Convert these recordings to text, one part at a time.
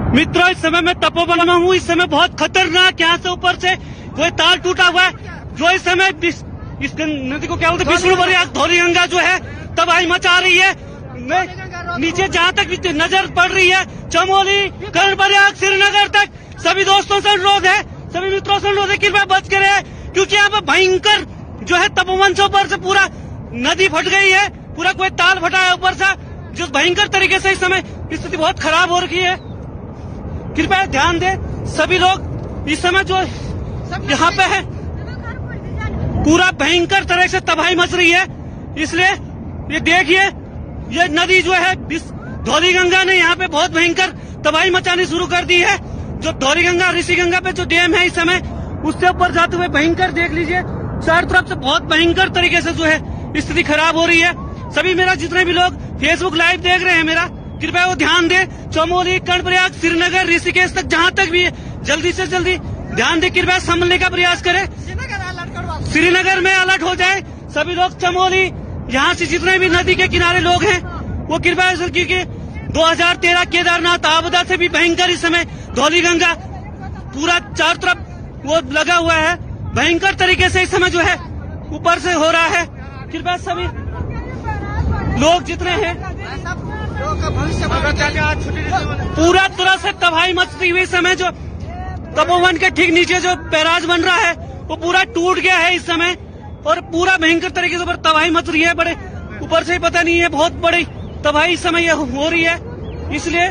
मित्रों, इस समय मैं तपोवन में हूँ। इस समय बहुत खतरनाक यहाँ से ऊपर से कोई तार टूटा हुआ है, जो इस समय इस नदी को क्या बोलते हैं, विष्णु प्रयाग धौली गंगा जो है तबाही मचा रही है। नीचे जहाँ तक नजर पड़ रही है, चमोली, कर्णप्रयाग, श्रीनगर तक सभी दोस्तों से अनुरोध है, सभी मित्रों से अनुरोध है, कृपया बच के रहे, क्योंकि यहाँ पे भयंकर जो है तपोवन से ऊपर से पूरा नदी फट गई है, पूरा कोई ताल फटा है ऊपर से, जो भयंकर तरीके से इस समय स्थिति बहुत खराब हो रखी है। कृपया ध्यान दें सभी लोग, इस समय जो यहाँ पे है पूरा भयंकर तरह से तबाही मच रही है। इसलिए ये देखिए, ये नदी जो है धौली गंगा ने यहाँ पे बहुत भयंकर तबाही मचानी शुरू कर दी है। जो धौली गंगा ऋषि गंगा पे जो डैम है इस समय, उससे ऊपर जाते हुए भयंकर देख लीजिए, चारों तरफ से बहुत भयंकर तरीके से जो है स्थिति खराब हो रही है। सभी मेरा जितने भी लोग फेसबुक लाइव देख रहे हैं मेरा, कृपया वो ध्यान दें, चमोली, कर्णप्रयाग, श्रीनगर, ऋषिकेश तक जहाँ तक भी है, जल्दी से जल्दी ध्यान दें, कृपया संभलने का प्रयास करें। श्रीनगर में अलर्ट हो जाए सभी लोग। चमोली, यहाँ से जितने भी नदी के किनारे लोग हैं वो कृपया, क्योंकि 2013 केदारनाथ आपदा से भी भयंकर इस समय धौली गंगा पूरा चारों तरफ वो लगा हुआ है, भयंकर तरीके से इस समय जो है ऊपर से हो रहा है। कृपया सभी लोग जितने हैं, पूरा तरह से तबाही मचती हुई समय जो तपोवन के ठीक नीचे जो बैराज बन रहा है वो पूरा टूट गया है इस समय, और पूरा भयंकर तरीके से ऊपर तबाही मच रही है। बड़े ऊपर से ही पता नहीं है, बहुत बड़ी तबाही इस समय हो रही है। इसलिए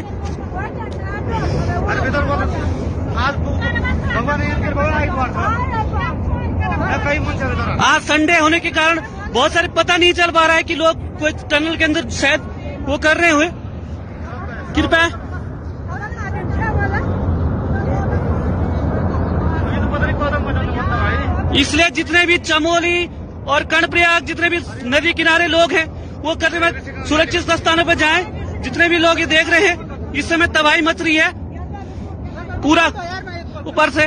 आज संडे होने के कारण बहुत सारे पता नहीं चल पा रहा है कि लोग कोई टनल के अंदर शायद वो कर रहे हुए। कृपया इसलिए जितने भी चमोली और कर्णप्रयाग जितने भी नदी किनारे लोग हैं वो करने में सुरक्षित स्थानों पर जाएं। जितने भी लोग ये देख रहे हैं, इस समय तबाही मच रही है पूरा ऊपर से।